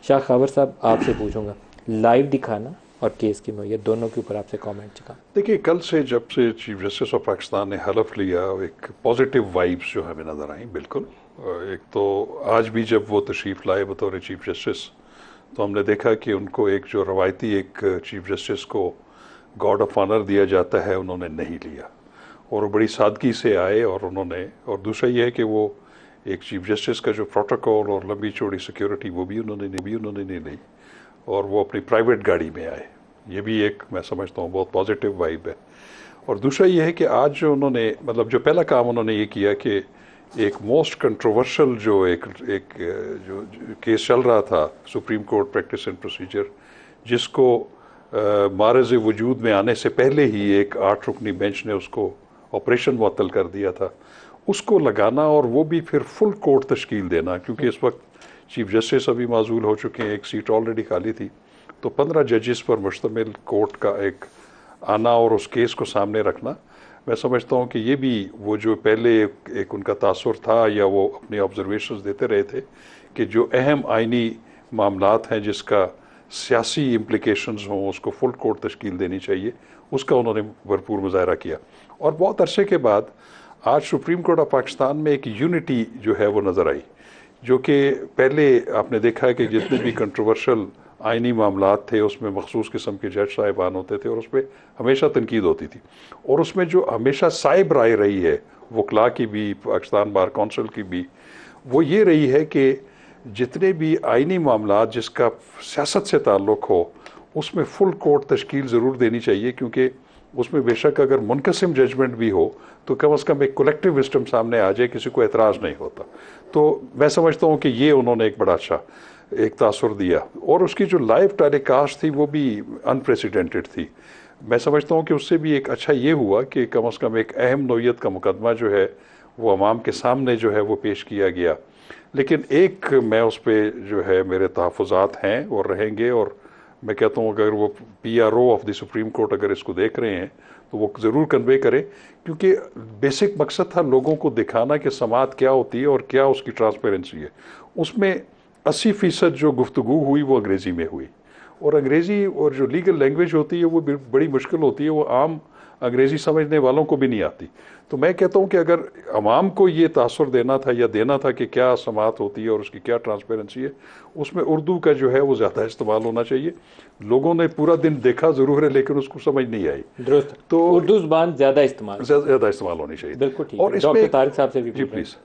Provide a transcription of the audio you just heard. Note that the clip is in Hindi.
शाह खबर साहब, आपसे पूछूंगा, लाइव दिखाना और केस की नोयत दोनों के ऊपर आपसे कमेंट चाहूँगा। देखिए, कल से जब से चीफ जस्टिस ऑफ पाकिस्तान ने हलफ लिया, एक पॉजिटिव वाइब्स जो हमें नज़र आई बिल्कुल। एक तो आज भी जब वो तशरीफ़ लाए बतौर चीफ जस्टिस, तो हमने देखा कि उनको एक जो रवायती एक चीफ जस्टिस को गॉड ऑफ ऑनर दिया जाता है, उन्होंने नहीं लिया और वो बड़ी सादगी से आए। और उन्होंने, और दूसरा ये है कि वो एक चीफ जस्टिस का जो प्रोटोकॉल और लंबी चौड़ी सिक्योरिटी वो भी उन्होंने नहीं ली और वो अपनी प्राइवेट गाड़ी में आए। ये भी एक, मैं समझता हूँ, बहुत पॉजिटिव वाइब है। और दूसरा ये है कि आज जो उन्होंने, मतलब जो पहला काम उन्होंने ये किया कि एक मोस्ट कंट्रोवर्शियल जो एक जो केस चल रहा था, supreme court practice and procedure, जिसको मारज़ वजूद में आने से पहले ही एक 8 रुकनी बेंच ने उसको ऑपरेशन मुअत्तल कर दिया था, उसको लगाना और वो भी फिर फुल कोर्ट तश्कील देना, क्योंकि इस वक्त चीफ जस्टिस अभी माजूल हो चुके हैं, एक सीट ऑलरेडी खाली थी। तो 15 जजेस पर मुश्तमिल कोर्ट का एक आना और उस केस को सामने रखना, मैं समझता हूँ कि ये भी वो जो पहले एक उनका तासुर था या वो अपने ऑब्जर्वेशंस देते रहे थे कि जो अहम आइनी मामलात हैं जिसका सियासी इम्प्लिकेशंस हों, उसको फुल कोर्ट तश्कील देनी चाहिए, उसका उन्होंने भरपूर मुजाहरा किया। और बहुत अरसे के बाद आज सुप्रीम कोर्ट ऑफ पाकिस्तान में एक यूनिटी जो है वो नज़र आई, जो कि पहले आपने देखा है कि जितने भी कंट्रोवर्शियल आइनी मामलात थे उसमें मखसूस किस्म के जज साहिबान होते थे और उस पर हमेशा तनकीद होती थी। और उसमें जो हमेशा साइब राय रही है वकला की भी, पाकिस्तान बार कौंसिल की भी, वो ये रही है कि जितने भी आइनी मामलात जिसका सियासत से ताल्लुक़ हो, उसमें फुल कोर्ट तश्कील ज़रूर देनी चाहिए, क्योंकि उसमें बेशक अगर मुनकसिम जजमेंट भी हो तो कम अज़ कम एक कलेक्टिव विस्डम सामने आ जाए, किसी को एतराज़ नहीं होता। तो मैं समझता हूँ कि ये उन्होंने एक बड़ा अच्छा एक तासुर दिया। और उसकी जो लाइव टेलीकास्ट थी वो भी अनप्रेसिडेंटेड थी। मैं समझता हूँ कि उससे भी एक अच्छा ये हुआ कि कम अज़ कम एक अहम नौयत का मुकदमा जो है वो अवाम के सामने जो है वो पेश किया गया। लेकिन एक मैं उस पर जो है मेरे तहफ़्फ़ुज़ात हैं और रहेंगे, और मैं कहता हूँ अगर वो PRO of the supreme court अगर इसको देख रहे हैं तो वो ज़रूर कन्वे करें, क्योंकि बेसिक मकसद था लोगों को दिखाना कि समात क्या होती है और क्या उसकी ट्रांसपेरेंसी है। उसमें 80% जो गुफ्तगू हुई वो अंग्रेज़ी में हुई, और अंग्रेज़ी और जो लीगल लैंग्वेज होती है वो बड़ी मुश्किल होती है, वो आम अंग्रेज़ी समझने वालों को भी नहीं आती। तो मैं कहता हूँ कि अगर अवाम को ये तासुर देना था या देना था कि क्या समात होती है और उसकी क्या ट्रांसपेरेंसी है, उसमें उर्दू का जो है वो ज़्यादा इस्तेमाल होना चाहिए। लोगों ने पूरा दिन देखा ज़रूर है, लेकिन उसको समझ नहीं आई। दुरुस्त, तो उर्दू ज़बान ज़्यादा इस्तेमाल ज़्यादा इस्तेमाल होनी चाहिए। बिल्कुल ठीक और है। इसमें डॉक्टर तारिक साहब से भी जी पूछ रहे हैं। प्लीज़।